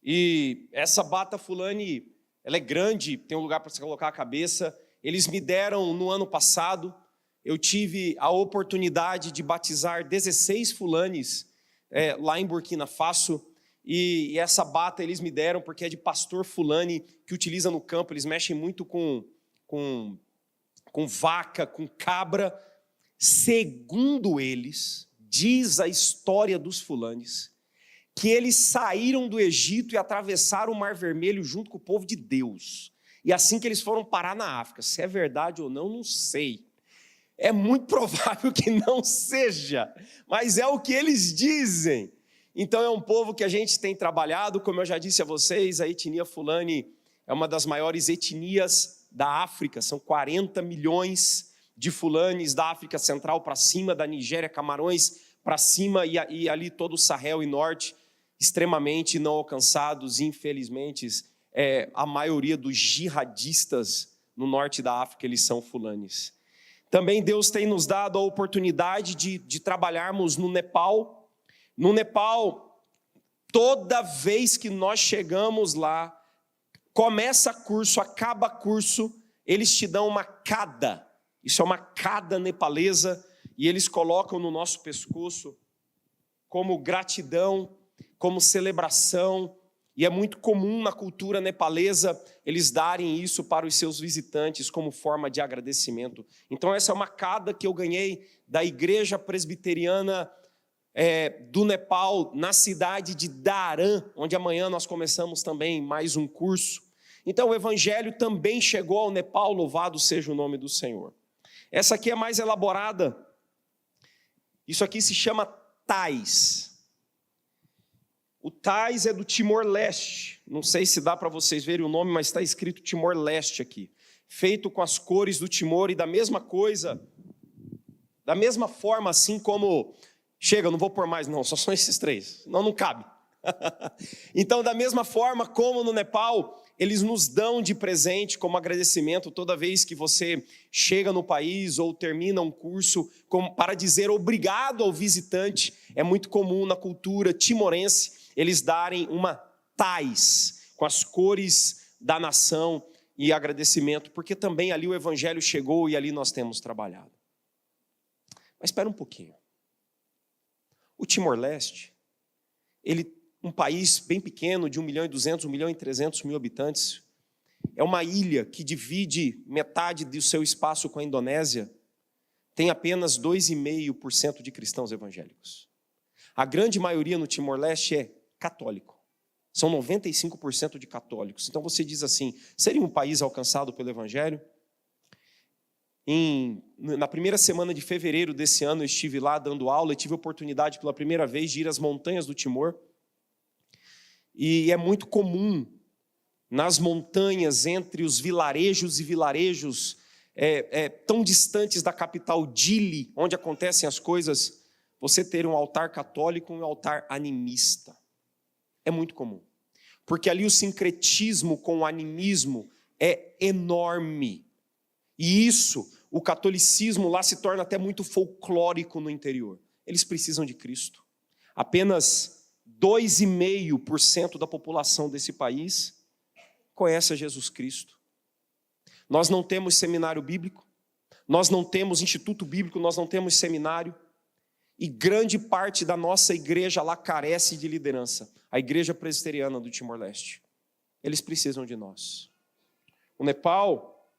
E essa Bata Fulani, ela é grande, tem um lugar para você colocar a cabeça. Eles me deram no ano passado, eu tive a oportunidade de batizar 16 Fulanis lá em Burkina Faso. E essa bata eles me deram porque é de pastor Fulani que utiliza no campo. Eles mexem muito com vaca, com cabra. Segundo eles, diz a história dos Fulanis, que eles saíram do Egito e atravessaram o Mar Vermelho junto com o povo de Deus. E assim que eles foram parar na África. Se é verdade ou não, não sei. É muito provável que não seja, mas é o que eles dizem. Então é um povo que a gente tem trabalhado, como eu já disse a vocês, a etnia Fulani é uma das maiores etnias da África, são 40 milhões de Fulanis da África Central para cima, da Nigéria, Camarões para cima e ali todo o Sahel e Norte, extremamente não alcançados, infelizmente, a maioria dos jihadistas no norte da África, eles são Fulanis. Também Deus tem nos dado a oportunidade de trabalharmos no Nepal. No Nepal, toda vez que nós chegamos lá, começa curso, acaba curso, eles te dão uma cada. Isso é uma cada nepalesa, e eles colocam no nosso pescoço como gratidão, como celebração, e é muito comum na cultura nepalesa eles darem isso para os seus visitantes como forma de agradecimento. Então essa é uma cada que eu ganhei da Igreja Presbiteriana do Nepal, na cidade de Dharam, onde amanhã nós começamos também mais um curso. Então o evangelho também chegou ao Nepal, louvado seja o nome do Senhor. Essa aqui é mais elaborada, isso aqui se chama Thais. O Thais é do Timor-Leste, não sei se dá para vocês verem o nome, mas está escrito Timor-Leste aqui, feito com as cores do Timor e da mesma coisa, da mesma forma assim como... Chega, não vou pôr mais não, só são esses três, não cabe. Então, da mesma forma como no Nepal, eles nos dão de presente como agradecimento toda vez que você chega no país ou termina um curso, para dizer obrigado ao visitante. É muito comum na cultura timorense eles darem uma Thais, com as cores da nação e agradecimento, porque também ali o evangelho chegou e ali nós temos trabalhado. Mas espera um pouquinho. O Timor-Leste, um país bem pequeno, de 1.200.000, 1.300.000 habitantes, é uma ilha que divide metade do seu espaço com a Indonésia, tem apenas 2,5% de cristãos evangélicos. A grande maioria no Timor-Leste é católico, são 95% de católicos. Então você diz assim, seria um país alcançado pelo evangelho? Na primeira semana de fevereiro desse ano eu estive lá dando aula e tive a oportunidade pela primeira vez de ir às montanhas do Timor. E é muito comum nas montanhas, entre os vilarejos e vilarejos tão distantes da capital Dili, onde acontecem as coisas, você ter um altar católico e um altar animista. É muito comum, porque ali o sincretismo com o animismo é enorme. E isso, o catolicismo lá se torna até muito folclórico no interior. Eles precisam de Cristo. Apenas 2,5% da população desse país conhece a Jesus Cristo. Nós não temos seminário bíblico, nós não temos instituto bíblico, nós não temos seminário. E grande parte da nossa igreja lá carece de liderança. A Igreja Presbiteriana do Timor-Leste. Eles precisam de nós. O Nepal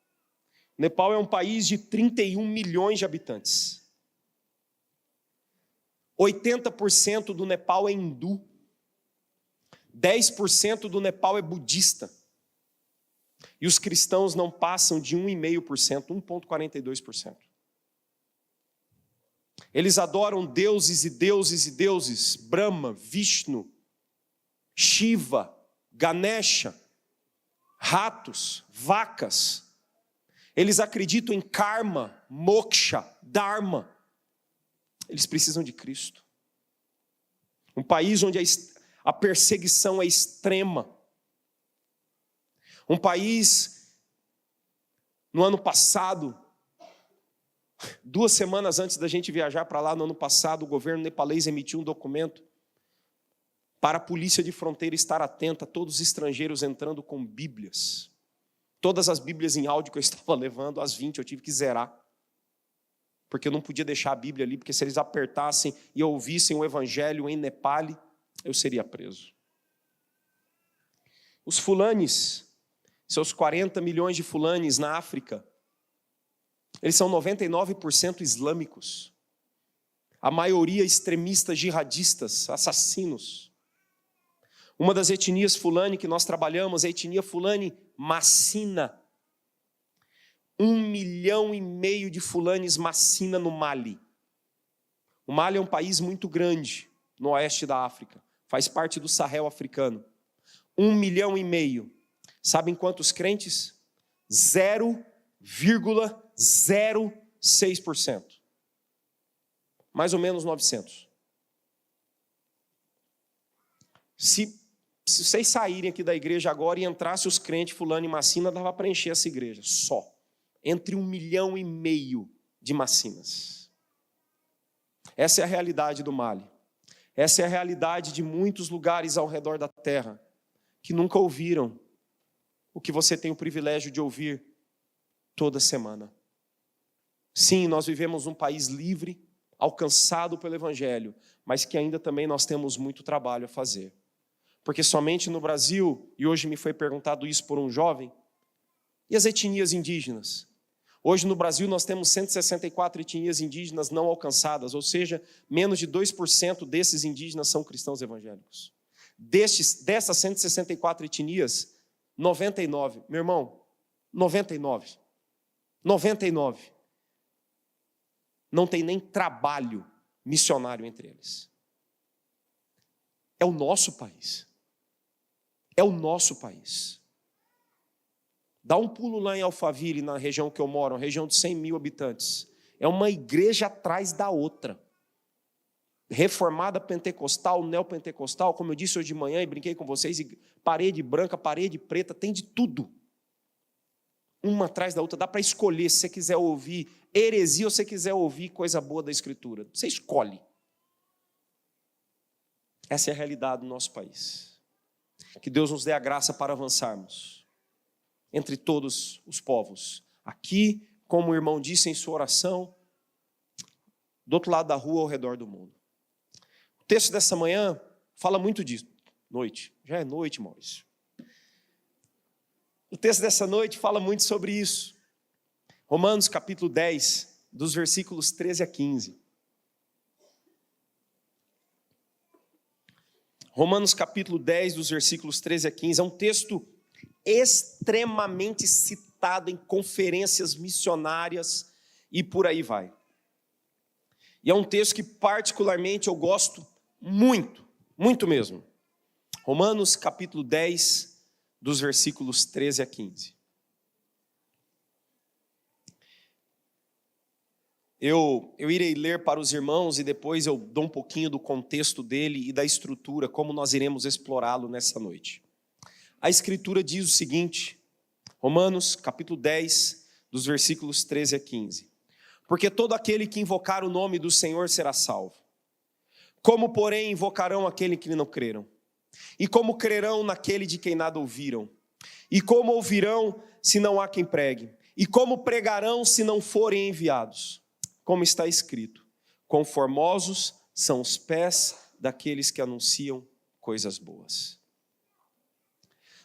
é um país de 31 milhões de habitantes. 80% do Nepal é hindu. 10% do Nepal é budista. E os cristãos não passam de 1,5%, 1,42%. Eles adoram deuses e deuses e deuses, Brahma, Vishnu, Shiva, Ganesha, ratos, vacas. Eles acreditam em karma, moksha, dharma. Eles precisam de Cristo. Um país onde a perseguição é extrema. Um país, no ano passado, 2 semanas antes da gente viajar para lá, no ano passado, o governo nepalês emitiu um documento para a polícia de fronteira estar atenta a todos os estrangeiros entrando com Bíblias. Todas as Bíblias em áudio que eu estava levando, às 20 eu tive que zerar. Porque eu não podia deixar a Bíblia ali, porque se eles apertassem e ouvissem o Evangelho em Nepali, eu seria preso. Os fulanes, seus 40 milhões de fulanes na África, eles são 99% islâmicos. A maioria extremistas, jihadistas, assassinos. Uma das etnias fulani que nós trabalhamos é a etnia fulani Massina. 1,5 milhão de fulanes Massina no Mali. O Mali é um país muito grande no oeste da África. Faz parte do Sahel africano. 1,5 milhão. Sabem quantos crentes? 0,06%. Mais ou menos 900. Se vocês saírem aqui da igreja agora e entrassem os crentes fulano e Massina, dava para encher essa igreja, só. Entre 1,5 milhão de Massinas. Essa é a realidade do Mali. Essa é a realidade de muitos lugares ao redor da terra, que nunca ouviram o que você tem o privilégio de ouvir toda semana. Sim, nós vivemos num país livre, alcançado pelo Evangelho, mas que ainda também nós temos muito trabalho a fazer. Porque somente no Brasil, e hoje me foi perguntado isso por um jovem, e as etnias indígenas? Hoje no Brasil nós temos 164 etnias indígenas não alcançadas, ou seja, menos de 2% desses indígenas são cristãos evangélicos. Dessas 164 etnias, 99, meu irmão, 99, não tem nem trabalho missionário entre eles. É o nosso país. É o nosso país. Dá um pulo lá em Alphaville, na região que eu moro, uma região de 100 mil habitantes. É uma igreja atrás da outra. Reformada pentecostal, neopentecostal, como eu disse hoje de manhã e brinquei com vocês, parede branca, parede preta, tem de tudo. Uma atrás da outra, dá para escolher se você quiser ouvir heresia ou se você quiser ouvir coisa boa da Escritura. Você escolhe. Essa é a realidade do nosso país. Que Deus nos dê a graça para avançarmos entre todos os povos. Aqui, como o irmão disse em sua oração, do outro lado da rua, ao redor do mundo. O texto dessa manhã fala muito disso. Noite. Já é noite, Maurício. O texto dessa noite fala muito sobre isso. Romanos capítulo 10, dos versículos 13 a 15. Romanos capítulo 10, dos versículos 13 a 15. É um texto extremamente citado em conferências missionárias e por aí vai. E é um texto que particularmente eu gosto muito, muito mesmo. Romanos capítulo 10, dos versículos 13 a 15. Eu irei ler para os irmãos e depois eu dou um pouquinho do contexto dele e da estrutura, como nós iremos explorá-lo nessa noite. A Escritura diz o seguinte, Romanos capítulo 10, dos versículos 13 a 15. Porque todo aquele que invocar o nome do Senhor será salvo. Como, porém, invocarão aquele que não creram? E como crerão naquele de quem nada ouviram? E como ouvirão se não há quem pregue? E como pregarão se não forem enviados? Como está escrito, quão formosos são os pés daqueles que anunciam coisas boas.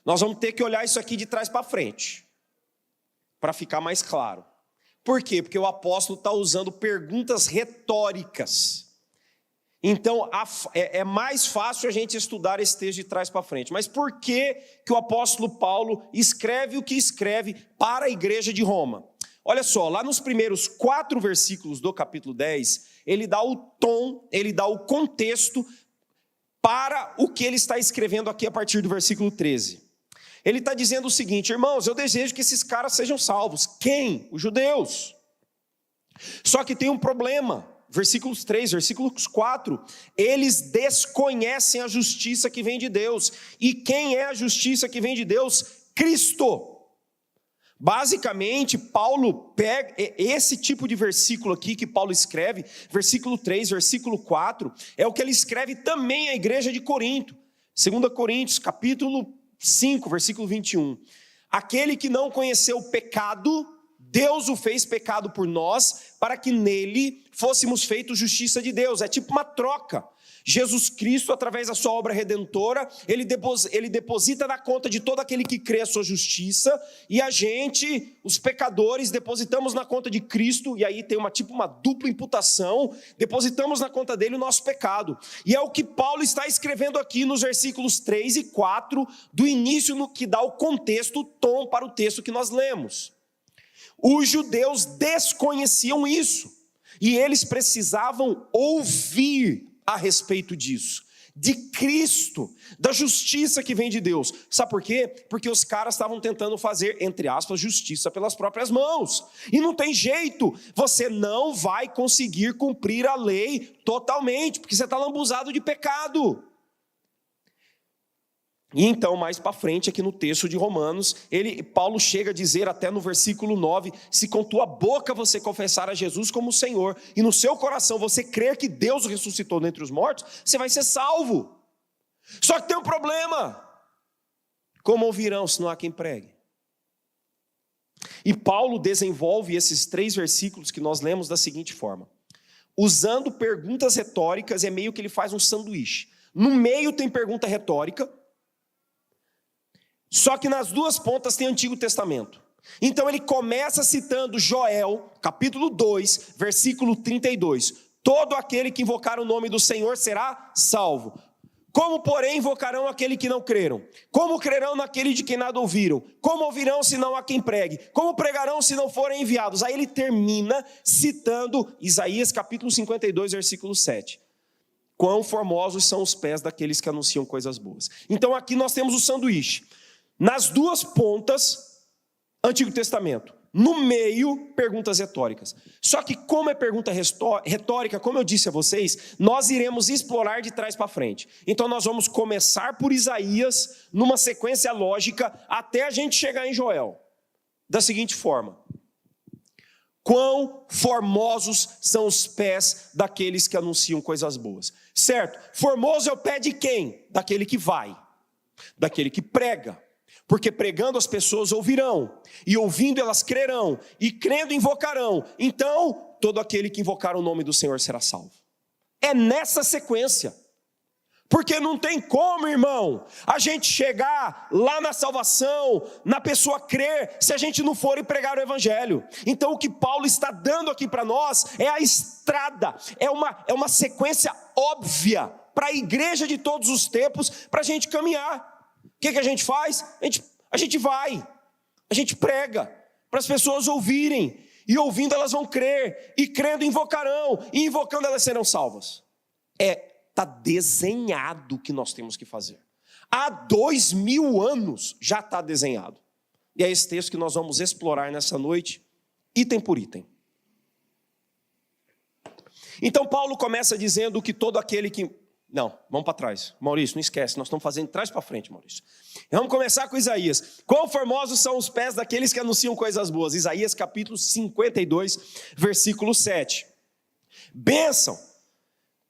Nós vamos ter que olhar isso aqui de trás para frente, para ficar mais claro. Por quê? Porque o apóstolo está usando perguntas retóricas. Então, é mais fácil a gente estudar esse texto de trás para frente. Mas por que que o apóstolo Paulo escreve o que escreve para a igreja de Roma? Olha só, lá nos primeiros 4 versículos do capítulo 10, ele dá o tom, ele dá o contexto para o que ele está escrevendo aqui a partir do versículo 13. Ele está dizendo o seguinte, irmãos, eu desejo que esses caras sejam salvos. Quem? Os judeus. Só que tem um problema. Versículos 3, versículos 4, eles desconhecem a justiça que vem de Deus. E quem é a justiça que vem de Deus? Cristo. Basicamente, Paulo pega esse tipo de versículo aqui que Paulo escreve, versículo 3, versículo 4, é o que ele escreve também à igreja de Corinto. 2 Coríntios, capítulo 5, versículo 21. Aquele que não conheceu o pecado, Deus o fez pecado por nós, para que nele fôssemos feitos justiça de Deus. É tipo uma troca. Jesus Cristo, através da sua obra redentora, ele deposita na conta de todo aquele que crê a sua justiça, e a gente, os pecadores, depositamos na conta de Cristo, e aí tem uma dupla imputação, depositamos na conta dele o nosso pecado. E é o que Paulo está escrevendo aqui nos versículos 3 e 4, do início, no que dá o contexto, o tom para o texto que nós lemos. Os judeus desconheciam isso, e eles precisavam ouvir a respeito disso, de Cristo, da justiça que vem de Deus. Sabe por quê? Porque os caras estavam tentando fazer, entre aspas, justiça pelas próprias mãos, e não tem jeito, você não vai conseguir cumprir a lei totalmente, porque você está lambuzado de pecado. E então, mais para frente, aqui no texto de Romanos, Paulo chega a dizer até no versículo 9, se com tua boca você confessar a Jesus como Senhor, e no seu coração você crer que Deus o ressuscitou dentre os mortos, você vai ser salvo. Só que tem um problema: como ouvirão se não há quem pregue? E Paulo desenvolve esses 3 versículos que nós lemos da seguinte forma: usando perguntas retóricas, é meio que ele faz um sanduíche. No meio tem pergunta retórica, só que nas duas pontas tem Antigo Testamento. Então ele começa citando Joel, capítulo 2, versículo 32. Todo aquele que invocar o nome do Senhor será salvo. Como, porém, invocarão aquele que não creram? Como crerão naquele de quem nada ouviram? Como ouvirão se não há quem pregue? Como pregarão se não forem enviados? Aí ele termina citando Isaías capítulo 52, versículo 7. Quão formosos são os pés daqueles que anunciam coisas boas. Então aqui nós temos o sanduíche. Nas duas pontas, Antigo Testamento. No meio, perguntas retóricas. Só que como é pergunta retórica, como eu disse a vocês, nós iremos explorar de trás para frente. Então nós vamos começar por Isaías, numa sequência lógica, até a gente chegar em Joel. Da seguinte forma: quão formosos são os pés daqueles que anunciam coisas boas. Certo? Formoso é o pé de quem? Daquele que vai, daquele que prega. Porque pregando as pessoas ouvirão, e ouvindo elas crerão, e crendo invocarão. Então, todo aquele que invocar o nome do Senhor será salvo. É nessa sequência. Porque não tem como, irmão, a gente chegar lá na salvação, na pessoa crer, se a gente não for e pregar o evangelho. Então o que Paulo está dando aqui para nós é a estrada, é uma sequência óbvia para a igreja de todos os tempos, para a gente caminhar. O que a gente faz? A gente vai, a gente prega, para as pessoas ouvirem, e ouvindo elas vão crer, e crendo invocarão, e invocando elas serão salvas. Está desenhado o que nós temos que fazer. Há 2000 anos já está desenhado. E é esse texto que nós vamos explorar nessa noite, item por item. Então Paulo começa dizendo que todo aquele que... Não, vamos para trás. Maurício, não esquece, nós estamos fazendo de trás para frente, Maurício. Vamos começar com Isaías. Quão formosos são os pés daqueles que anunciam coisas boas. Isaías capítulo 52, versículo 7. Bênção,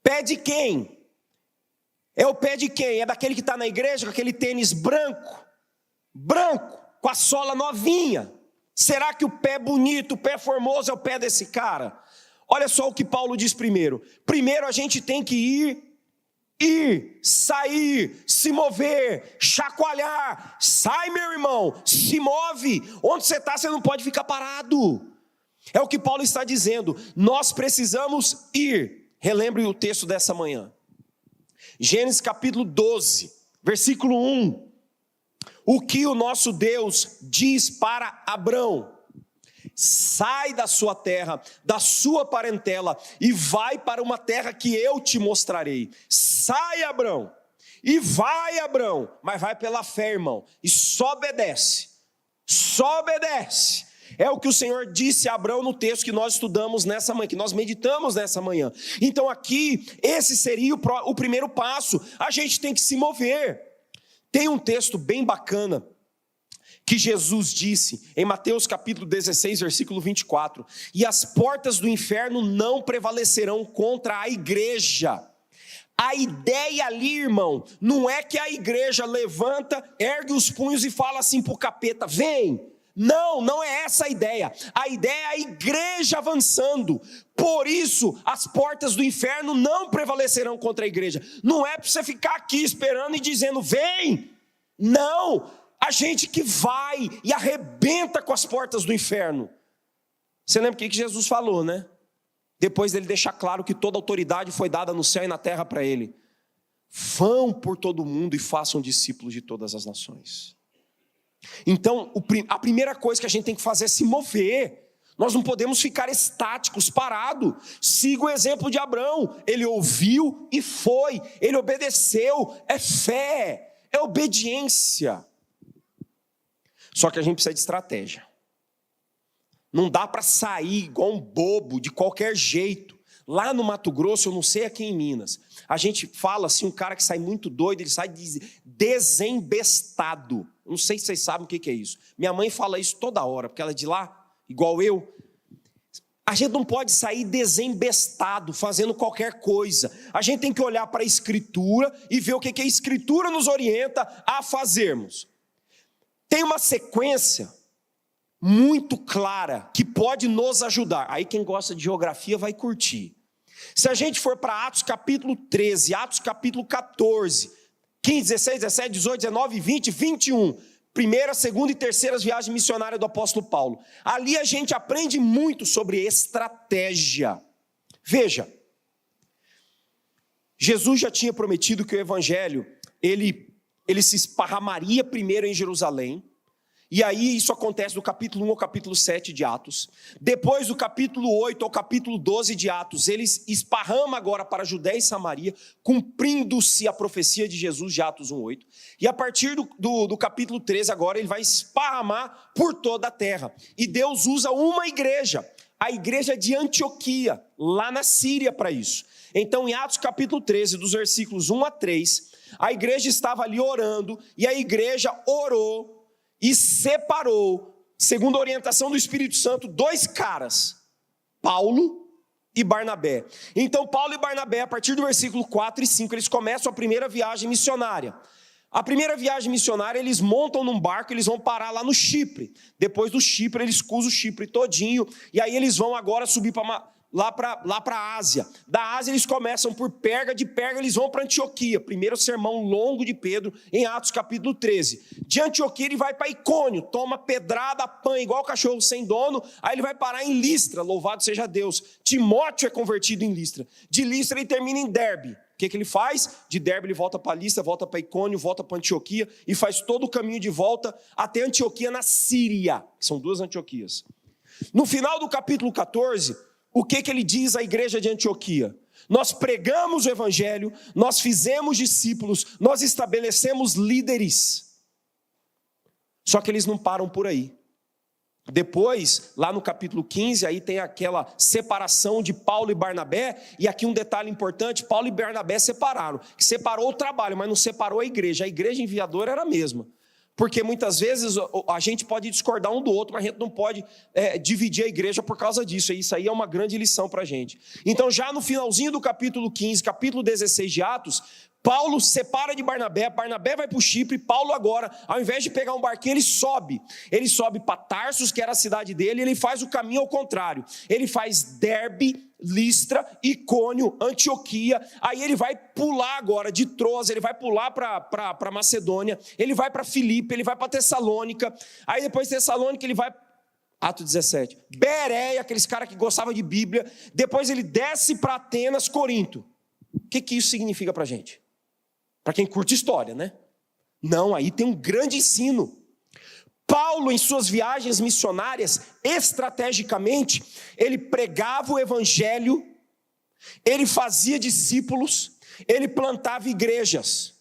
pé de quem? É o pé de quem? É daquele que está na igreja com aquele tênis branco, com a sola novinha. Será que o pé bonito, o pé formoso é o pé desse cara? Olha só o que Paulo diz primeiro. Primeiro a gente tem que ir, sair, se mover, chacoalhar. Sai, meu irmão, se move. Onde você está, você não pode ficar parado. É o que Paulo está dizendo. Nós precisamos ir. Relembre o texto dessa manhã. Gênesis capítulo 12, versículo 1. O que o nosso Deus diz para Abrão: sai da sua terra, da sua parentela, e vai para uma terra que eu te mostrarei. Sai, Abrão, e vai, Abrão, mas vai pela fé, irmão, e só obedece, É o que o Senhor disse a Abrão no texto que nós estudamos nessa manhã, que nós meditamos nessa manhã. Então aqui, esse seria o primeiro passo, a gente tem que se mover. Tem um texto bem bacana, que Jesus disse em Mateus capítulo 16, versículo 24, e as portas do inferno não prevalecerão contra a igreja. A ideia ali, irmão, não é que a igreja levanta, ergue os punhos e fala assim para o capeta, vem. Não, não é essa a ideia. A ideia é a igreja avançando. Por isso, as portas do inferno não prevalecerão contra a igreja. Não é para você ficar aqui esperando e dizendo, vem. Não, a gente que vai e arrebenta com as portas do inferno. Você lembra o que Jesus falou, né? Depois dele deixar claro que toda autoridade foi dada no céu e na terra para ele. Vão por todo mundo e façam discípulos de todas as nações. Então, a primeira coisa que a gente tem que fazer é se mover. Nós não podemos ficar estáticos, parados. Siga o exemplo de Abraão. Ele ouviu e foi. Ele obedeceu. É fé, é obediência. Só que a gente precisa de estratégia. Não dá para sair igual um bobo, de qualquer jeito. Lá no Mato Grosso, eu não sei aqui em Minas, a gente fala assim, um cara que sai muito doido, ele sai desembestado. Não sei se vocês sabem o que é isso. Minha mãe fala isso toda hora, porque ela é de lá, igual eu. A gente não pode sair desembestado, fazendo qualquer coisa. A gente tem que olhar para a Escritura e ver o que a Escritura nos orienta a fazermos. Tem uma sequência muito clara, que pode nos ajudar. Aí quem gosta de geografia vai curtir. Se a gente for para Atos capítulo 13, Atos capítulo 14, 15, 16, 17, 18, 19, 20, 21, primeira, segunda e terceira viagens missionárias do apóstolo Paulo. Ali a gente aprende muito sobre estratégia. Veja, Jesus já tinha prometido que o evangelho, ele se esparramaria primeiro em Jerusalém. E aí isso acontece do capítulo 1 ao capítulo 7 de Atos. Depois do capítulo 8 ao capítulo 12 de Atos, ele esparrama agora para a Judéia e Samaria, cumprindo-se a profecia de Jesus de Atos 1:8. E a partir do capítulo 13 agora, ele vai esparramar por toda a terra. E Deus usa uma igreja, a igreja de Antioquia, lá na Síria para isso. Então em Atos capítulo 13, dos versículos 1 a 3, a igreja estava ali orando, e a igreja orou, e separou, segundo a orientação do Espírito Santo, dois caras, Paulo e Barnabé. Então Paulo e Barnabé, a partir do versículo 4 e 5, eles começam a primeira viagem missionária. A primeira viagem missionária, eles montam num barco, eles vão parar lá no Chipre. Depois do Chipre, eles cruzam o Chipre todinho, e aí eles vão agora subir lá para a Ásia. Da Ásia eles começam por Perga, de Perga eles vão para Antioquia. Primeiro sermão longo de Pedro em Atos capítulo 13. De Antioquia ele vai para Icônio, toma pedrada, apanha igual cachorro sem dono, aí ele vai parar em Listra, louvado seja Deus. Timóteo é convertido em Listra. De Listra ele termina em Derbe. O que ele faz? De Derbe ele volta para Listra, volta para Icônio, volta para Antioquia e faz todo o caminho de volta até Antioquia na Síria, que são duas Antioquias. No final do capítulo 14, o que ele diz à igreja de Antioquia? Nós pregamos o evangelho, nós fizemos discípulos, nós estabelecemos líderes. Só que eles não param por aí. Depois, lá no capítulo 15, aí tem aquela separação de Paulo e Barnabé, e aqui um detalhe importante, Paulo e Barnabé separaram, que separou o trabalho, mas não separou a igreja enviadora era a mesma. Porque muitas vezes a gente pode discordar um do outro, mas a gente não pode dividir a igreja por causa disso. E isso aí é uma grande lição para a gente. Então já no finalzinho do capítulo 15, capítulo 16 de Atos, Paulo separa de Barnabé, Barnabé vai para o Chipre, Paulo agora, ao invés de pegar um barquinho, ele sobe para Tarsus, que era a cidade dele, e ele faz o caminho ao contrário. Ele faz Derbe, Listra, Icônio, Antioquia, aí ele vai pular agora de Troas, ele vai pular para Macedônia, ele vai para Filipe, ele vai para Tessalônica, aí depois de Tessalônica ele vai, Atos 17, Bereia, aqueles caras que gostavam de Bíblia, depois ele desce para Atenas, Corinto. O que isso significa para a gente? Para quem curte história, né? Não, aí tem um grande ensino. Paulo, em suas viagens missionárias, estrategicamente, ele pregava o evangelho, ele fazia discípulos, ele plantava igrejas.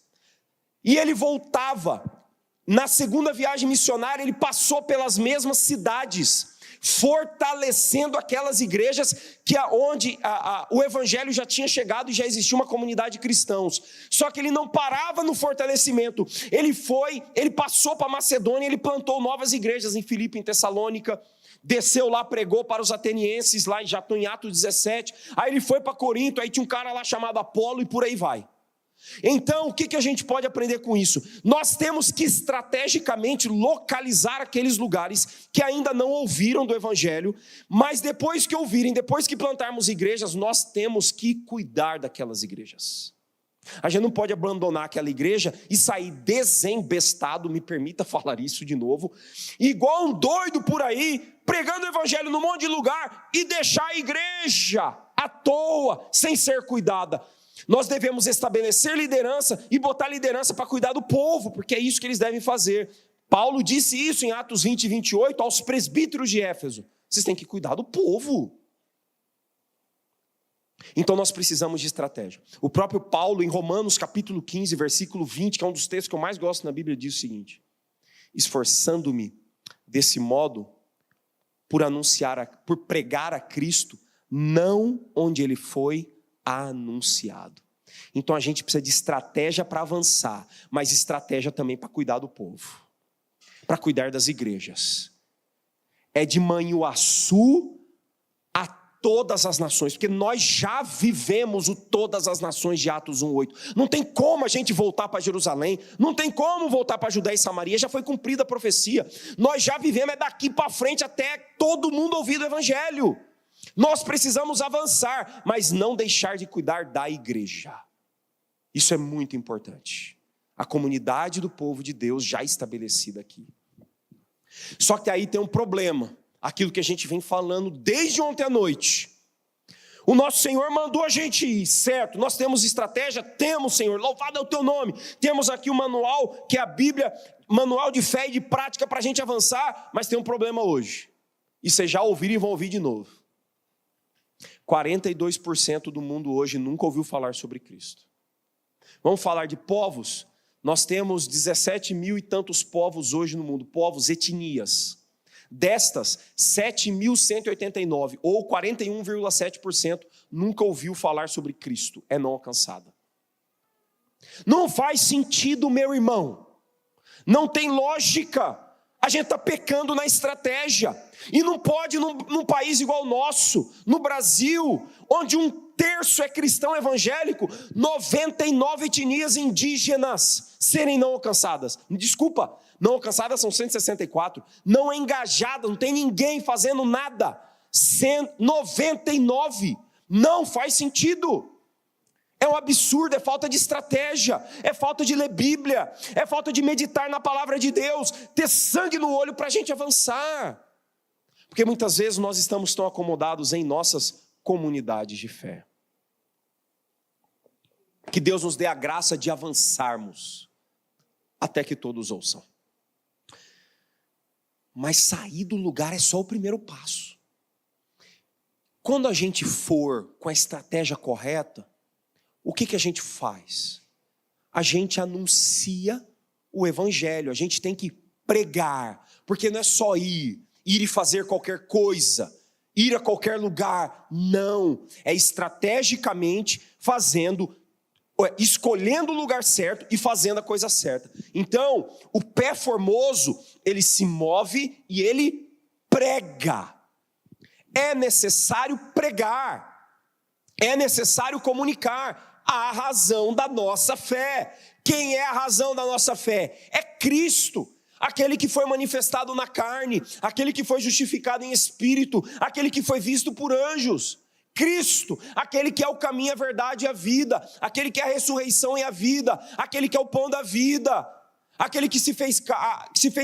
E ele voltava. Na segunda viagem missionária, ele passou pelas mesmas cidades, fortalecendo aquelas igrejas onde o evangelho já tinha chegado e já existia uma comunidade de cristãos. Só que ele não parava no fortalecimento, ele passou para Macedônia, ele plantou novas igrejas em Filipe, em Tessalônica. desceu lá, pregou para os atenienses, lá já estou em Atos 17, aí ele foi para Corinto, aí tinha um cara lá chamado Apolo e por aí vai. Então, o que a gente pode aprender com isso? Nós temos que estrategicamente localizar aqueles lugares que ainda não ouviram do Evangelho, mas depois que ouvirem, depois que plantarmos igrejas, nós temos que cuidar daquelas igrejas. A gente não pode abandonar aquela igreja e sair desembestado, me permita falar isso de novo, igual um doido por aí, pregando o Evangelho num monte de lugar e deixar a igreja à toa, sem ser cuidada. Nós devemos estabelecer liderança e botar liderança para cuidar do povo, porque é isso que eles devem fazer. Paulo disse isso em Atos 20 e 28 aos presbíteros de Éfeso. Vocês têm que cuidar do povo. Então nós precisamos de estratégia. O próprio Paulo, em Romanos capítulo 15, versículo 20, que é um dos textos que eu mais gosto na Bíblia, diz o seguinte: esforçando-me desse modo por pregar a Cristo, não onde ele foi anunciado. Então a gente precisa de estratégia para avançar, mas estratégia também para cuidar do povo, para cuidar das igrejas. É de Manhuaçu a todas as nações, porque nós já vivemos o todas as nações de Atos 1:8. Não tem como a gente voltar para Jerusalém, não tem como voltar para Judéia e Samaria, já foi cumprida a profecia. Nós já vivemos daqui para frente até todo mundo ouvir o Evangelho. Nós precisamos avançar, mas não deixar de cuidar da igreja. Isso é muito importante. A comunidade do povo de Deus já estabelecida aqui. Só que aí tem um problema. Aquilo que a gente vem falando desde ontem à noite. O nosso Senhor mandou a gente ir, certo? Nós temos estratégia? Temos, Senhor. Louvado é o teu nome. Temos aqui o manual, que é a Bíblia, manual de fé e de prática para a gente avançar, mas tem um problema hoje. E vocês já ouviram e vão ouvir de novo. 42% do mundo hoje nunca ouviu falar sobre Cristo. Vamos falar de povos? Nós temos 17 mil e tantos povos hoje no mundo, povos, etnias. Destas, 7.189, ou 41,7%, nunca ouviu falar sobre Cristo, é não alcançada. Não faz sentido, meu irmão. Não tem lógica. A gente está pecando na estratégia. E não pode, num país igual o nosso, no Brasil, onde 1/3 é cristão evangélico, 99 etnias indígenas serem não alcançadas. Desculpa, não alcançadas são 164. Não engajadas, não tem ninguém fazendo nada. 99. Não faz sentido. É um absurdo, é falta de estratégia, é falta de ler Bíblia, é falta de meditar na palavra de Deus, ter sangue no olho para a gente avançar. Porque muitas vezes nós estamos tão acomodados em nossas comunidades de fé. Que Deus nos dê a graça de avançarmos, até que todos ouçam. Mas sair do lugar é só o primeiro passo. Quando a gente for com a estratégia correta, o que a gente faz? A gente anuncia o Evangelho, a gente tem que pregar, porque não é só ir e fazer qualquer coisa, ir a qualquer lugar, não, é estrategicamente escolhendo o lugar certo e fazendo a coisa certa. Então, o pé formoso, ele se move e ele prega. É necessário pregar, é necessário comunicar a razão da nossa fé. Quem é a razão da nossa fé? É Cristo, aquele que foi manifestado na carne, aquele que foi justificado em espírito, aquele que foi visto por anjos. Cristo, aquele que é o caminho, a verdade e a vida, aquele que é a ressurreição e a vida, aquele que é o pão da vida, aquele que se fez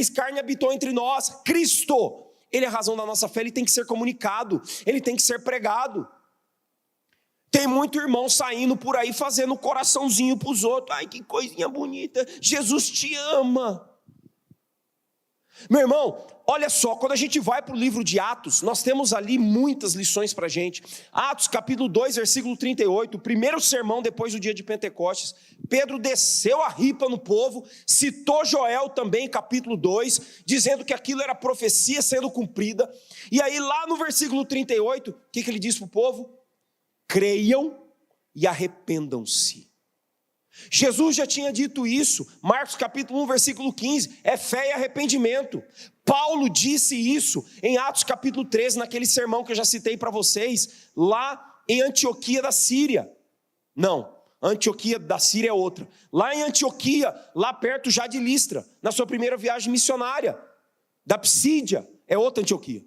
carne e habitou entre nós. Cristo, ele é a razão da nossa fé, ele tem que ser comunicado, ele tem que ser pregado. Tem muito irmão saindo por aí fazendo coraçãozinho para os outros. Ai, que coisinha bonita, Jesus te ama. Meu irmão, olha só, quando a gente vai para o livro de Atos, nós temos ali muitas lições para a gente. Atos capítulo 2, versículo 38, o primeiro sermão depois do dia de Pentecostes. Pedro desceu a ripa no povo, citou Joel também, capítulo 2, dizendo que aquilo era profecia sendo cumprida. E aí lá no versículo 38, o que ele diz para o povo? Creiam e arrependam-se. Jesus já tinha dito isso, Marcos capítulo 1, versículo 15, é fé e arrependimento. Paulo disse isso em Atos capítulo 13, naquele sermão que eu já citei para vocês, lá em Antioquia da Síria. Não, Antioquia da Síria é outra. Lá em Antioquia, lá perto já de Listra, na sua primeira viagem missionária, da Psídia, é outra Antioquia.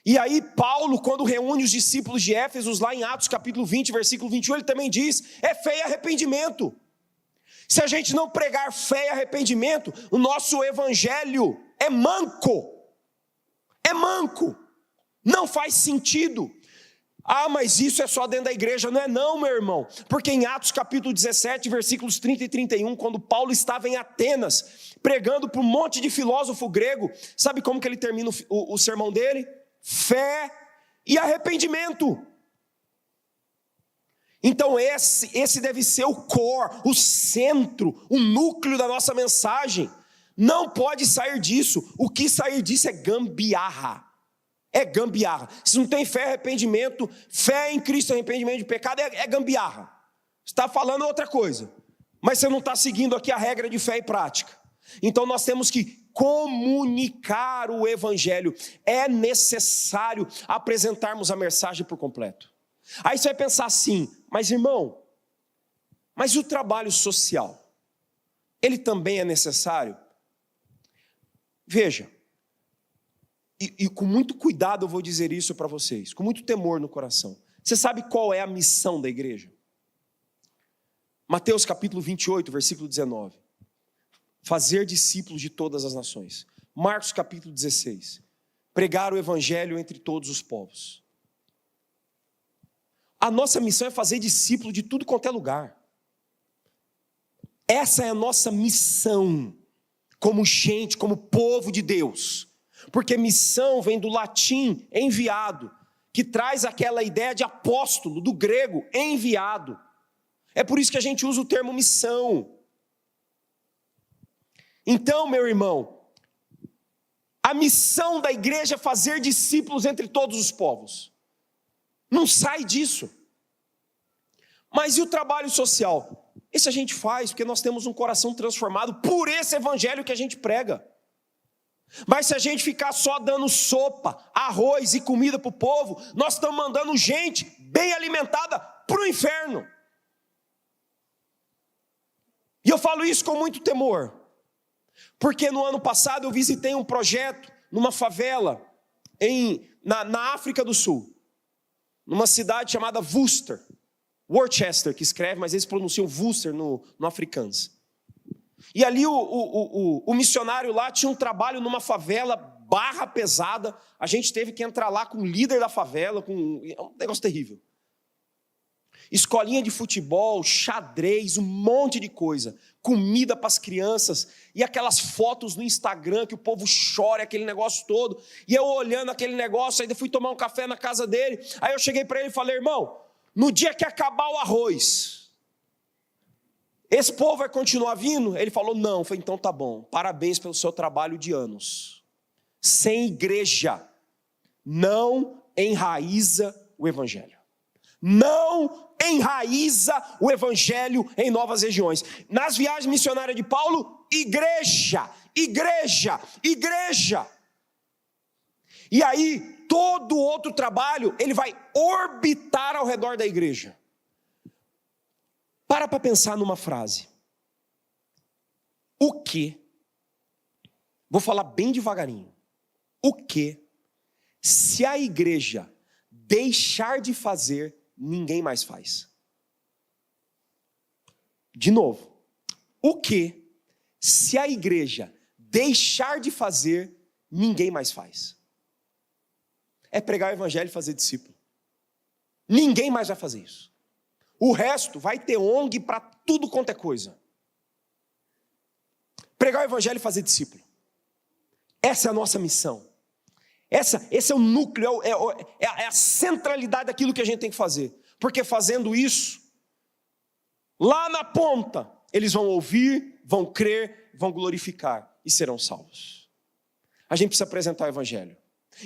E aí Paulo, quando reúne os discípulos de Éfeso, lá em Atos capítulo 20, versículo 21, ele também diz, é fé e arrependimento. Se a gente não pregar fé e arrependimento, o nosso evangelho é manco. É manco. Não faz sentido. Ah, mas isso é só dentro da igreja. Não é não, meu irmão. Porque em Atos capítulo 17, versículos 30 e 31, quando Paulo estava em Atenas, pregando para um monte de filósofo grego, sabe como que ele termina o sermão dele? Fé e arrependimento. Então esse deve ser o core, o centro, o núcleo da nossa mensagem. Não pode sair disso. O que sair disso é gambiarra. É gambiarra. Se não tem fé e arrependimento, fé em Cristo e arrependimento de pecado, é gambiarra. Você está falando outra coisa, mas você não está seguindo aqui a regra de fé e prática. Então nós temos que comunicar o evangelho. É necessário apresentarmos a mensagem por completo. Aí você vai pensar assim, mas irmão, mas o trabalho social, ele também é necessário? Veja, e com muito cuidado eu vou dizer isso para vocês, com muito temor no coração. Você sabe qual é a missão da igreja? Mateus capítulo 28, versículo 19. Fazer discípulos de todas as nações. Marcos capítulo 16. Pregar o evangelho entre todos os povos. A nossa missão é fazer discípulo de tudo quanto é lugar. Essa é a nossa missão, como gente, como povo de Deus. Porque missão vem do latim enviado, que traz aquela ideia de apóstolo, do grego enviado. É por isso que a gente usa o termo missão. Então, meu irmão, a missão da igreja é fazer discípulos entre todos os povos. Não sai disso. Mas e o trabalho social? Esse a gente faz porque nós temos um coração transformado por esse evangelho que a gente prega. Mas se a gente ficar só dando sopa, arroz e comida para o povo, nós estamos mandando gente bem alimentada para o inferno. E eu falo isso com muito temor. Porque no ano passado eu visitei um projeto numa favela na África do Sul. Numa cidade chamada Worcester, que escreve, mas eles pronunciam Worcester no afrikaans. E ali o missionário lá tinha um trabalho numa favela, barra pesada. A gente teve que entrar lá com o líder da favela, é um negócio terrível. Escolinha de futebol, xadrez, um monte de coisa. Comida para as crianças. E aquelas fotos no Instagram que o povo chora, aquele negócio todo. E eu olhando aquele negócio, ainda fui tomar um café na casa dele. Aí eu cheguei para ele e falei, irmão, no dia que acabar o arroz, esse povo vai continuar vindo? Ele falou, não. Eu falei, então tá bom. Parabéns pelo seu trabalho de anos. Sem igreja, não enraiza o evangelho. Não enraiza o evangelho em novas regiões. Nas viagens missionárias de Paulo, igreja. E aí, todo outro trabalho, ele vai orbitar ao redor da igreja. Para pensar numa frase. O que? Vou falar bem devagarinho. O que, se a igreja deixar de fazer, ninguém mais faz? De novo. O que, se a igreja deixar de fazer, ninguém mais faz? É pregar o evangelho e fazer discípulo. Ninguém mais vai fazer isso. O resto vai ter ONG para tudo quanto é coisa. Pregar o evangelho e fazer discípulo. Essa é a nossa missão. Esse é o núcleo, é a centralidade daquilo que a gente tem que fazer. Porque fazendo isso, lá na ponta, eles vão ouvir, vão crer, vão glorificar e serão salvos. A gente precisa apresentar o evangelho.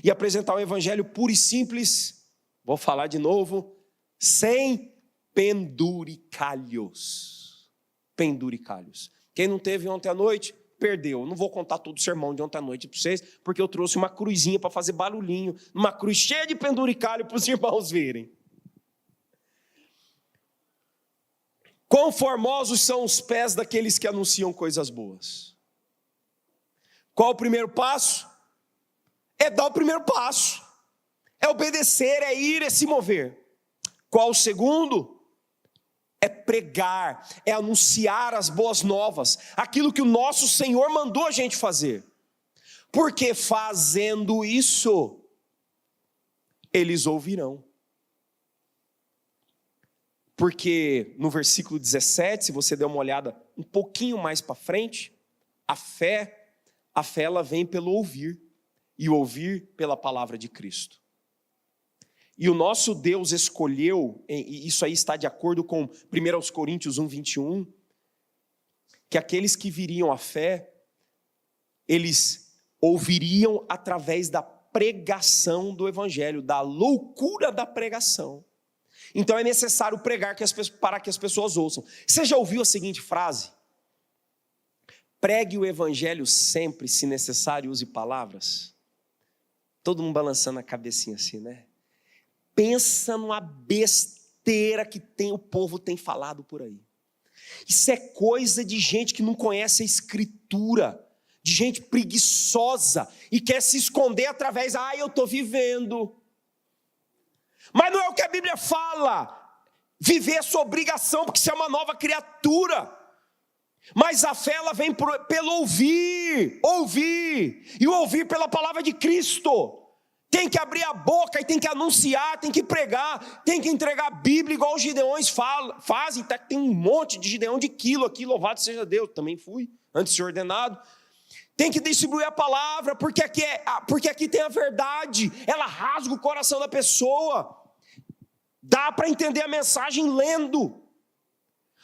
E apresentar o evangelho puro e simples, vou falar de novo, sem penduricalhos. Penduricalhos. Quem não teve ontem à noite, perdeu. Eu não vou contar todo o sermão de ontem à noite para vocês, porque eu trouxe uma cruzinha para fazer barulhinho, uma cruz cheia de penduricalho para os irmãos verem. Quão formosos são os pés daqueles que anunciam coisas boas. Qual o primeiro passo? É dar o primeiro passo. É obedecer, é ir, é se mover. Qual o segundo? É pregar, é anunciar as boas novas, aquilo que o nosso Senhor mandou a gente fazer. Porque fazendo isso, eles ouvirão. Porque no versículo 17, se você der uma olhada um pouquinho mais para frente, a fé ela vem pelo ouvir, e ouvir pela palavra de Cristo. E o nosso Deus escolheu, e isso aí está de acordo com 1 Coríntios 1:21, que aqueles que viriam à fé, eles ouviriam através da pregação do evangelho, da loucura da pregação. Então é necessário pregar para que as pessoas ouçam. Você já ouviu a seguinte frase? Pregue o evangelho sempre, se necessário, use palavras. Todo mundo balançando a cabecinha assim, né? Pensa numa besteira que o povo tem falado por aí. Isso é coisa de gente que não conhece a Escritura, de gente preguiçosa e quer se esconder através, eu estou vivendo. Mas não é o que a Bíblia fala. Viver é sua obrigação, porque você é uma nova criatura. Mas a fé ela vem pelo ouvir, e o ouvir pela palavra de Cristo. Tem que abrir a boca e tem que anunciar, tem que pregar, tem que entregar a Bíblia igual os gideões fazem. Tem um monte de gideão de quilo aqui, louvado seja Deus, também fui, antes de ser ordenado. Tem que distribuir a palavra, porque aqui tem a verdade, ela rasga o coração da pessoa. Dá para entender a mensagem lendo.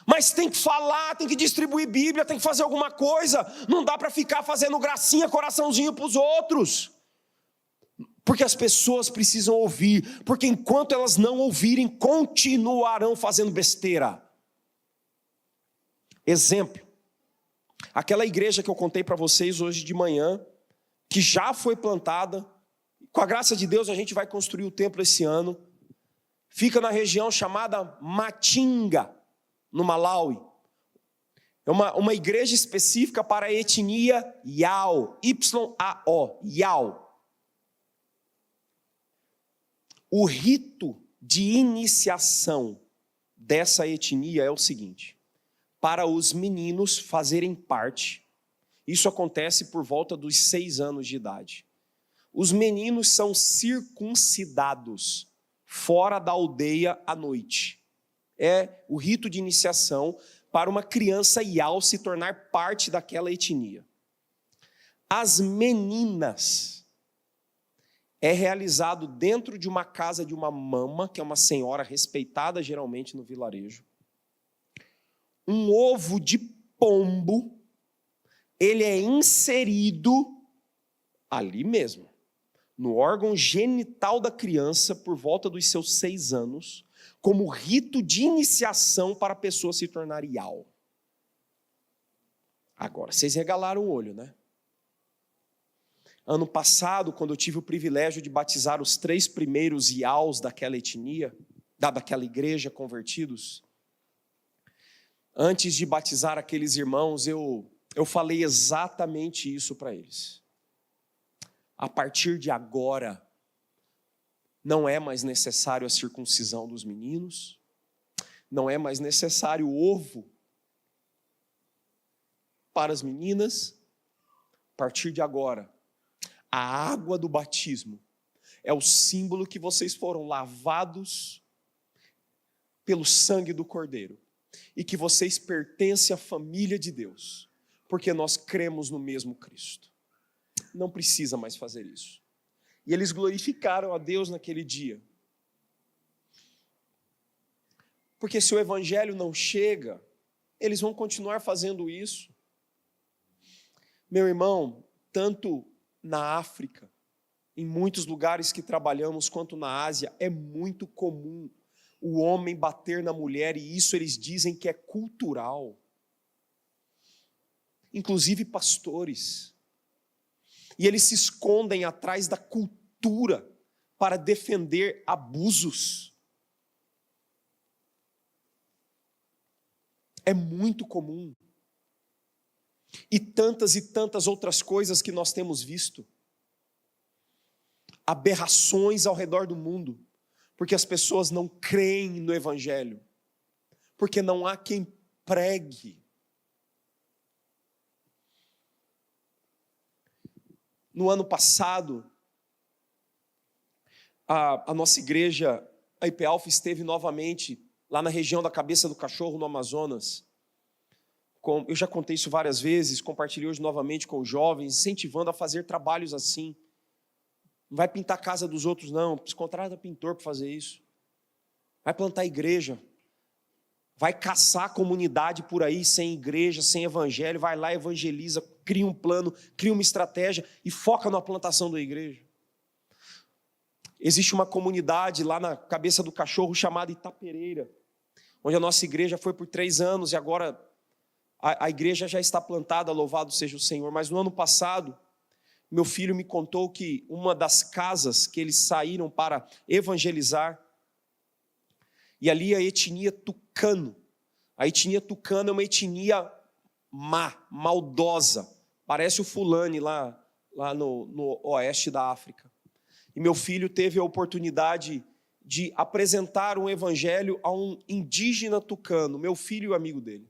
Mas tem que falar, tem que distribuir Bíblia, tem que fazer alguma coisa. Não dá para ficar fazendo gracinha, coraçãozinho para os outros. Porque as pessoas precisam ouvir. Porque enquanto elas não ouvirem, continuarão fazendo besteira. Exemplo. Aquela igreja que eu contei para vocês hoje de manhã, que já foi plantada. Com a graça de Deus a gente vai construir o templo esse ano. Fica na região chamada Matinga, no Malawi. É uma igreja específica para a etnia Yao, Y-A-O, Yao. O rito de iniciação dessa etnia é o seguinte: para os meninos fazerem parte, isso acontece por volta dos 6 anos de idade. Os meninos são circuncidados fora da aldeia à noite. É o rito de iniciação para uma criança Yao se tornar parte daquela etnia. As meninas é realizado dentro de uma casa de uma mama, que é uma senhora respeitada geralmente no vilarejo. Um ovo de pombo, ele é inserido ali mesmo, no órgão genital da criança por volta dos seus 6 anos, como rito de iniciação para a pessoa se tornar Yao. Agora, vocês regalaram o olho, né? Ano passado, quando eu tive o privilégio de batizar os 3 primeiros Yaos daquela etnia, daquela igreja convertidos, antes de batizar aqueles irmãos, eu falei exatamente isso para eles. A partir de agora, não é mais necessário a circuncisão dos meninos, não é mais necessário o ovo para as meninas. A partir de agora, a água do batismo é o símbolo que vocês foram lavados pelo sangue do Cordeiro e que vocês pertencem à família de Deus, porque nós cremos no mesmo Cristo. Não precisa mais fazer isso. E eles glorificaram a Deus naquele dia. Porque se o evangelho não chega, eles vão continuar fazendo isso. Meu irmão, tanto na África, em muitos lugares que trabalhamos, quanto na Ásia, é muito comum o homem bater na mulher, e isso eles dizem que é cultural. inclusive pastores. E eles se escondem atrás da cultura para defender abusos. É muito comum. E tantas outras coisas que nós temos visto. Aberrações ao redor do mundo, porque as pessoas não creem no Evangelho, porque não há quem pregue. No ano passado, a nossa igreja, a IPALF, esteve novamente lá na região da Cabeça do Cachorro, no Amazonas. Eu já contei isso várias vezes, compartilhei hoje novamente com os jovens, incentivando a fazer trabalhos assim. Não vai pintar a casa dos outros, não. Contrata pintor para fazer isso. Vai plantar igreja. Vai caçar a comunidade por aí, sem igreja, sem evangelho. Vai lá, evangeliza, cria um plano, cria uma estratégia e foca na plantação da igreja. Existe uma comunidade lá na Cabeça do Cachorro chamada Itapereira, onde a nossa igreja foi por 3 anos e agora a igreja já está plantada, louvado seja o Senhor. Mas no ano passado, meu filho me contou que uma das casas que eles saíram para evangelizar, e ali a etnia tucano. A etnia tucano é uma etnia maldosa. Parece o Fulani lá no oeste da África. E meu filho teve a oportunidade de apresentar um evangelho a um indígena tucano, meu filho e amigo dele.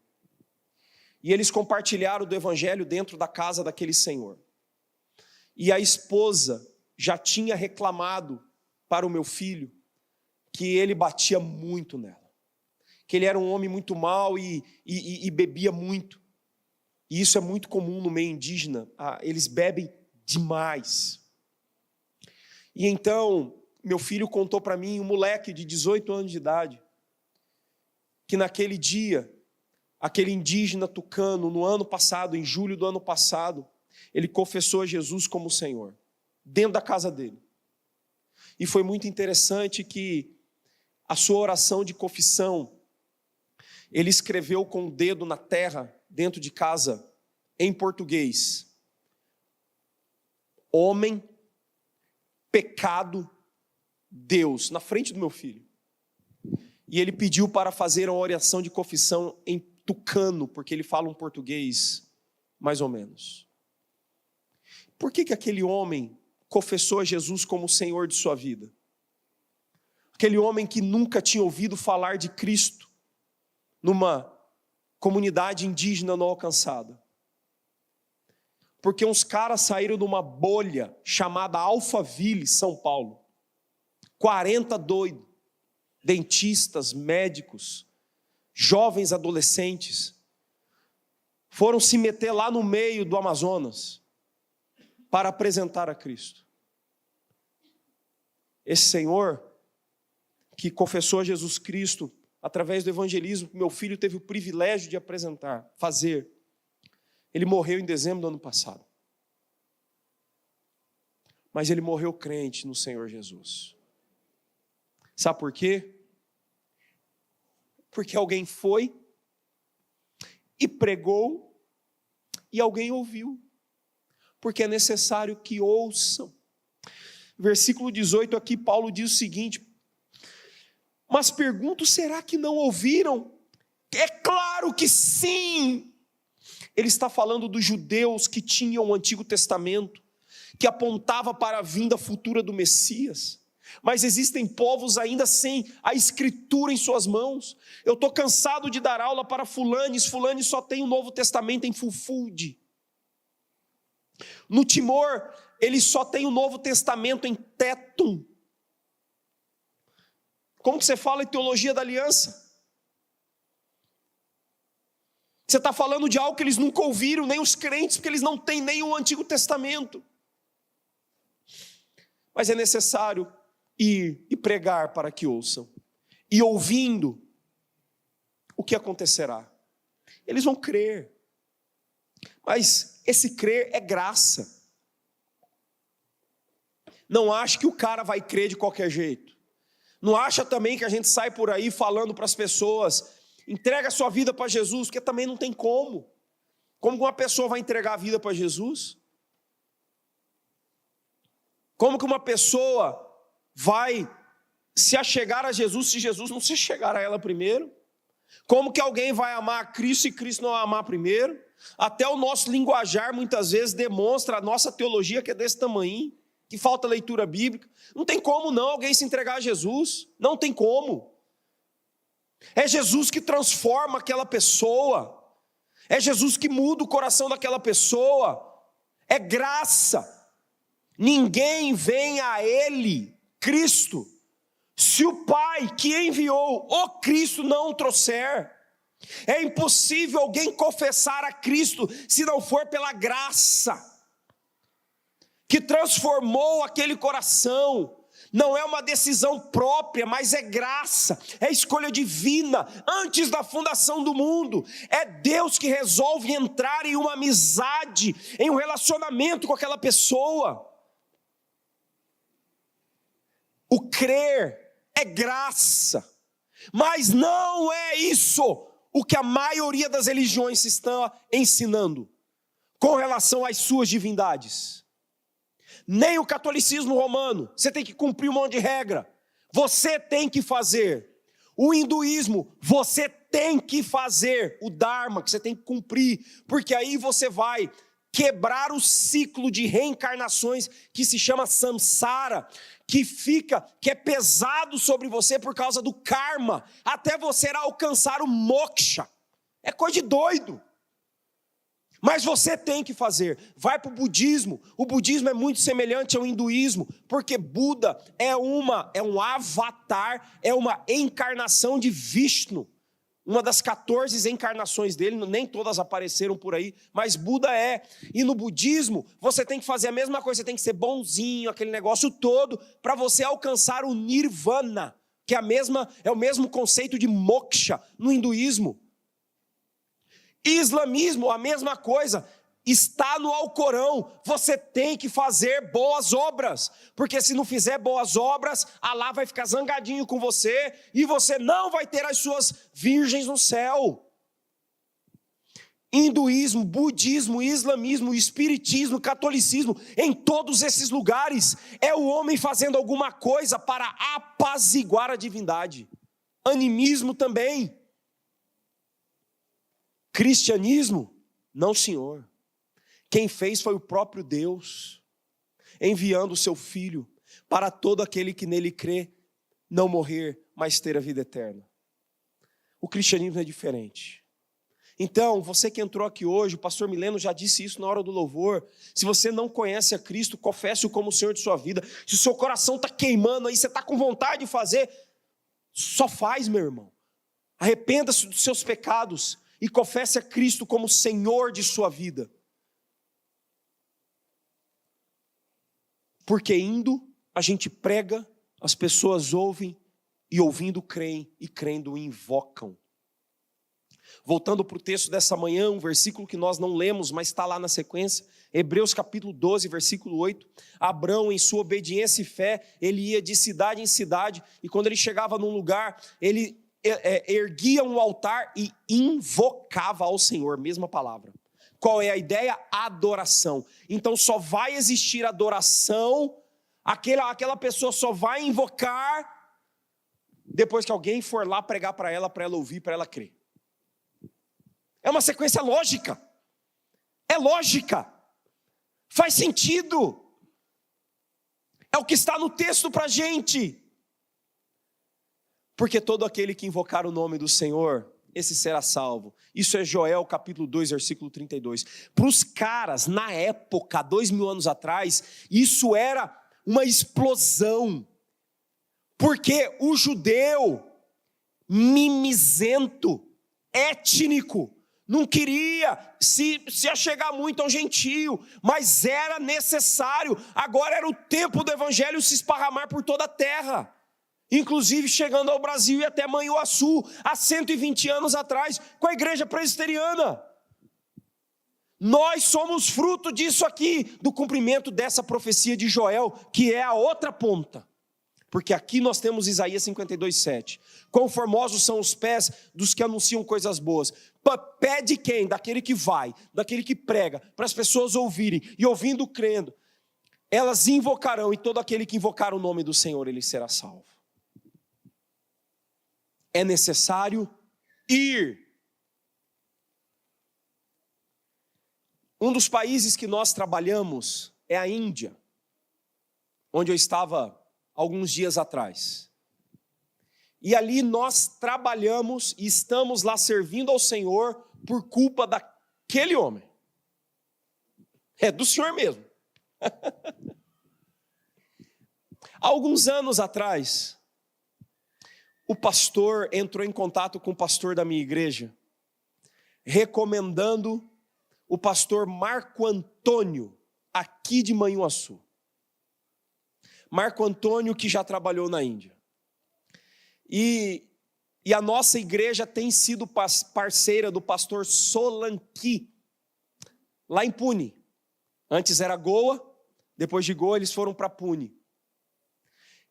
E eles compartilharam do evangelho dentro da casa daquele senhor. E a esposa já tinha reclamado para o meu filho que ele batia muito nela. Que ele era um homem muito mau e bebia muito. E isso é muito comum no meio indígena. Eles bebem demais. E então, meu filho contou para mim, um moleque de 18 anos de idade, que naquele dia, aquele indígena tucano, no ano passado, em julho do ano passado, ele confessou a Jesus como Senhor, dentro da casa dele. E foi muito interessante que a sua oração de confissão, ele escreveu com o dedo na terra, dentro de casa, em português: homem, pecado, Deus, na frente do meu filho. E ele pediu para fazer uma oração de confissão em tucano, porque ele fala um português mais ou menos. Por que aquele homem confessou a Jesus como o Senhor de sua vida? Aquele homem que nunca tinha ouvido falar de Cristo numa comunidade indígena não alcançada. Porque uns caras saíram de uma bolha chamada Alphaville, São Paulo. 40 doidos, dentistas, médicos, jovens adolescentes, foram se meter lá no meio do Amazonas para apresentar a Cristo. Esse senhor que confessou a Jesus Cristo através do evangelismo que meu filho teve o privilégio de fazer, ele morreu em dezembro do ano passado. Mas ele morreu crente no Senhor Jesus. Sabe por quê? Porque alguém foi e pregou e alguém ouviu. Porque é necessário que ouçam. Versículo 18 aqui, Paulo diz o seguinte: mas pergunto, será que não ouviram? É claro que sim. Ele está falando dos judeus que tinham o Antigo Testamento, que apontava para a vinda futura do Messias. Mas existem povos ainda sem a Escritura em suas mãos. Eu estou cansado de dar aula para fulanes só tem o Novo Testamento em Fulfulde. No Timor, ele só tem o Novo Testamento em Tétum. Como que você fala em teologia da aliança? Você está falando de algo que eles nunca ouviram, nem os crentes, porque eles não têm nem o Antigo Testamento. Mas é necessário ir e pregar para que ouçam. E ouvindo, o que acontecerá? Eles vão crer. Mas esse crer é graça. Não ache que o cara vai crer de qualquer jeito. Não acha também que a gente sai por aí falando para as pessoas: entrega a sua vida para Jesus, porque também não tem como. Como que uma pessoa vai entregar a vida para Jesus? Como que uma pessoa vai se achegar a Jesus se Jesus não se chegar a ela primeiro? Como que alguém vai amar a Cristo se Cristo não a amar primeiro? Até o nosso linguajar muitas vezes demonstra a nossa teologia que é desse tamanho, que falta leitura bíblica. Não tem como não alguém se entregar a Jesus, não tem como. É Jesus que transforma aquela pessoa, é Jesus que muda o coração daquela pessoa, é graça. Ninguém vem a Ele, Cristo, se o Pai que enviou o Cristo não o trouxer. É impossível alguém confessar a Cristo se não for pela graça que transformou aquele coração. Não é uma decisão própria, mas é graça, é escolha divina, antes da fundação do mundo. É Deus que resolve entrar em uma amizade, em um relacionamento com aquela pessoa. O crer é graça, mas não é isso o que a maioria das religiões está ensinando com relação às suas divindades. Nem o catolicismo romano, você tem que cumprir um monte de regra, você tem que fazer. O hinduísmo, você tem que fazer o dharma, que você tem que cumprir, porque aí você vai quebrar o ciclo de reencarnações que se chama samsara, que é pesado sobre você por causa do karma, até você alcançar o moksha. É coisa de doido. Mas você tem que fazer. Vai para o budismo. O budismo é muito semelhante ao hinduísmo, porque Buda é um avatar, é uma encarnação de Vishnu. Uma das 14 encarnações dele, nem todas apareceram por aí, mas Buda é. E no budismo, você tem que fazer a mesma coisa, você tem que ser bonzinho, aquele negócio todo, para você alcançar o nirvana, que é o mesmo conceito de moksha no hinduísmo. Islamismo, a mesma coisa, está no Alcorão, você tem que fazer boas obras, porque se não fizer boas obras, Alá vai ficar zangadinho com você, e você não vai ter as suas virgens no céu. Hinduísmo, budismo, islamismo, espiritismo, catolicismo, em todos esses lugares, é o homem fazendo alguma coisa para apaziguar a divindade. Animismo também. Cristianismo, não, senhor. Quem fez foi o próprio Deus, enviando o seu Filho para todo aquele que nele crê, não morrer, mas ter a vida eterna. O cristianismo é diferente. Então, você que entrou aqui hoje, o pastor Mileno já disse isso na hora do louvor, se você não conhece a Cristo, confesse-o como o Senhor de sua vida. Se o seu coração está queimando aí, você está com vontade de fazer, só faz, meu irmão. Arrependa-se dos seus pecados e confesse a Cristo como Senhor de sua vida. Porque indo, a gente prega, as pessoas ouvem, e ouvindo creem, e crendo invocam. Voltando para o texto dessa manhã, um versículo que nós não lemos, mas está lá na sequência, Hebreus capítulo 12, versículo 8, Abrão, em sua obediência e fé, ele ia de cidade em cidade, e quando ele chegava num lugar, ele erguia um altar e invocava ao Senhor, mesma palavra. Qual é a ideia? Adoração. Então só vai existir adoração, aquela pessoa só vai invocar depois que alguém for lá pregar para ela ouvir, para ela crer. É uma sequência lógica. É lógica. Faz sentido. É o que está no texto para a gente. Porque todo aquele que invocar o nome do Senhor, esse será salvo. Isso é Joel capítulo 2, versículo 32. Para os caras, na época, 2000 anos atrás, isso era uma explosão. Porque o judeu mimizento, étnico, não queria se achegar muito ao gentio, mas era necessário. Agora era o tempo do evangelho se esparramar por toda a terra. Inclusive chegando ao Brasil e até Manhuaçu, há 120 anos atrás, com a igreja presbiteriana. Nós somos fruto disso aqui, do cumprimento dessa profecia de Joel, que é a outra ponta. Porque aqui nós temos Isaías 52:7. Quão formosos são os pés dos que anunciam coisas boas. Pé de quem? Daquele que vai, daquele que prega, para as pessoas ouvirem, e ouvindo, crendo. Elas invocarão, e todo aquele que invocar o nome do Senhor, ele será salvo. É necessário ir. Um dos países que nós trabalhamos é a Índia, onde eu estava alguns dias atrás. E ali nós trabalhamos e estamos lá servindo ao Senhor por culpa daquele homem. É do Senhor mesmo. Há alguns anos atrás, o pastor entrou em contato com o pastor da minha igreja, recomendando o pastor Marco Antônio, aqui de Manhuaçu. Marco Antônio, que já trabalhou na Índia. E a nossa igreja tem sido parceira do pastor Solanki, lá em Pune. Antes era Goa, depois de Goa eles foram para Pune.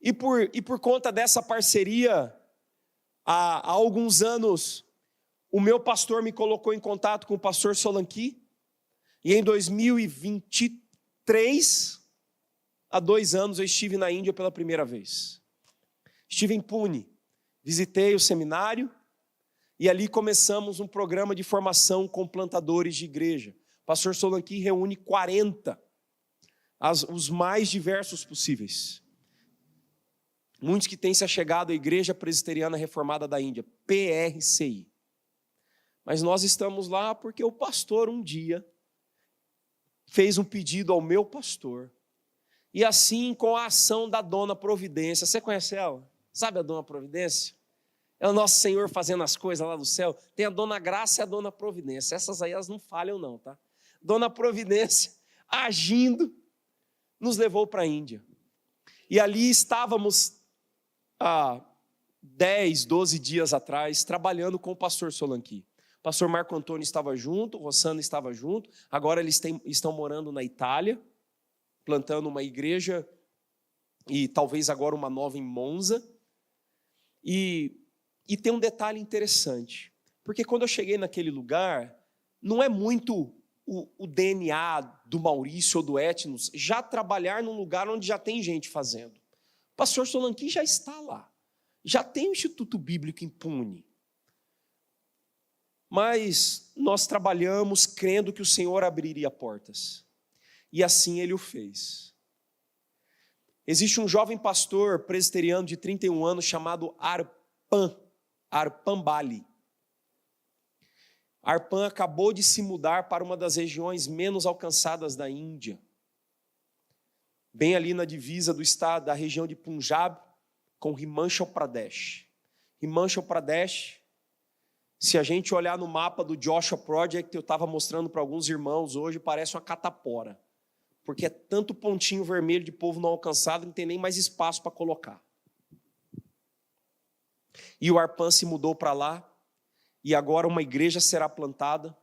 E por conta dessa parceria, há alguns anos, o meu pastor me colocou em contato com o pastor Solanki, e em 2023, há 2 anos, eu estive na Índia pela primeira vez. Estive em Pune, visitei o seminário, e ali começamos um programa de formação com plantadores de igreja. O pastor Solanki reúne 40, os mais diversos possíveis. Muitos que têm se achegado à Igreja Presbiteriana Reformada da Índia, PRCI. Mas nós estamos lá porque o pastor um dia fez um pedido ao meu pastor. E assim, com a ação da Dona Providência, você conhece ela? Sabe a Dona Providência? É o nosso Senhor fazendo as coisas lá do céu. Tem a Dona Graça e a Dona Providência. Essas aí, elas não falham não, tá? Dona Providência, agindo, nos levou para a Índia. E ali estávamos há 10, 12 dias atrás, trabalhando com o pastor Solanki. O pastor Marco Antônio estava junto, o Rossano estava junto, agora eles estão morando na Itália, plantando uma igreja, e talvez agora uma nova em Monza. E tem um detalhe interessante, porque quando eu cheguei naquele lugar, não é muito o DNA do Maurício ou do Etnos já trabalhar num lugar onde já tem gente fazendo. O pastor Solanki já está lá, já tem o Instituto Bíblico em Pune. Mas nós trabalhamos crendo que o Senhor abriria portas. E assim Ele o fez. Existe um jovem pastor presbiteriano de 31 anos chamado Arpan Bali. Arpan acabou de se mudar para uma das regiões menos alcançadas da Índia. Bem ali na divisa do estado, da região de Punjab, com Himachal Pradesh. Himachal Pradesh, se a gente olhar no mapa do Joshua Project, eu estava mostrando para alguns irmãos hoje, parece uma catapora. Porque é tanto pontinho vermelho de povo não alcançado, não tem nem mais espaço para colocar. E o Arpan se mudou para lá, e agora uma igreja será plantada.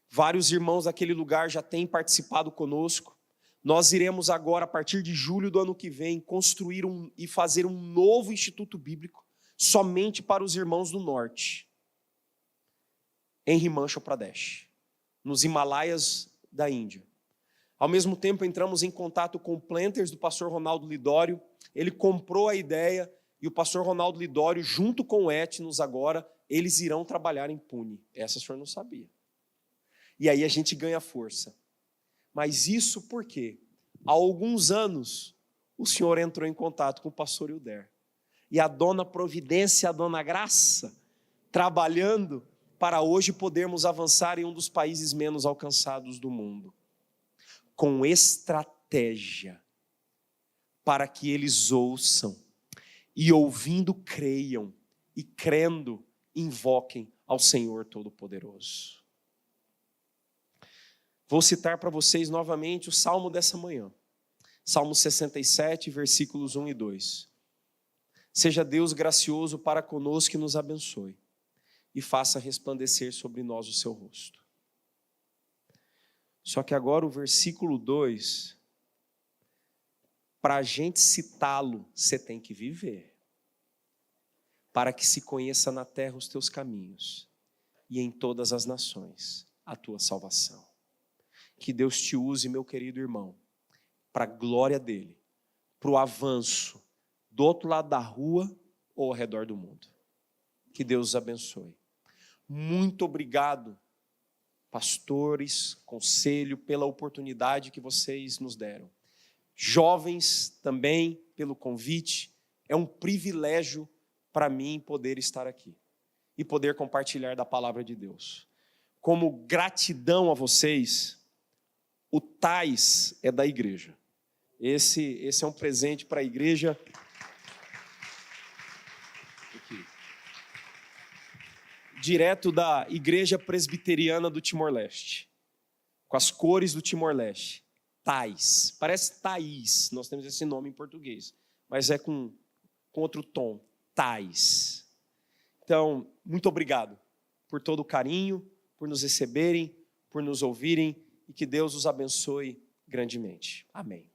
Vários irmãos daquele lugar já têm participado conosco. Nós iremos agora, a partir de julho do ano que vem, construir e fazer um novo instituto bíblico, somente para os irmãos do norte, em Himachal Pradesh, nos Himalaias da Índia. Ao mesmo tempo, entramos em contato com o Planters do pastor Ronaldo Lidório. Ele comprou a ideia, e o pastor Ronaldo Lidório, junto com o Etnos agora, eles irão trabalhar em Pune. Essa o senhor não sabia. E aí a gente ganha força. Mas isso porque, há alguns anos, o senhor entrou em contato com o pastor Hilder. E a Dona Providência e a Dona Graça, trabalhando para hoje podermos avançar em um dos países menos alcançados do mundo. Com estratégia, para que eles ouçam, e ouvindo creiam, e crendo invoquem ao Senhor Todo-Poderoso. Vou citar para vocês novamente o salmo dessa manhã. Salmo 67, versículos 1 e 2. Seja Deus gracioso para conosco e nos abençoe, e faça resplandecer sobre nós o seu rosto. Só que agora o versículo 2, para a gente citá-lo, você tem que viver. Para que se conheça na terra os teus caminhos, e em todas as nações a tua salvação. Que Deus te use, meu querido irmão, para a glória dele, para o avanço do outro lado da rua ou ao redor do mundo. Que Deus os abençoe. Muito obrigado, pastores, conselho, pela oportunidade que vocês nos deram. Jovens também, pelo convite. É um privilégio para mim poder estar aqui e poder compartilhar da palavra de Deus. Como gratidão a vocês, o Tais é da igreja. Esse é um presente para a igreja. Aqui. Direto da Igreja Presbiteriana do Timor-Leste, com as cores do Timor-Leste. Tais, parece Thaís, nós temos esse nome em português, mas é com outro tom, Tais. Então, muito obrigado por todo o carinho, por nos receberem, por nos ouvirem, e que Deus os abençoe grandemente. Amém.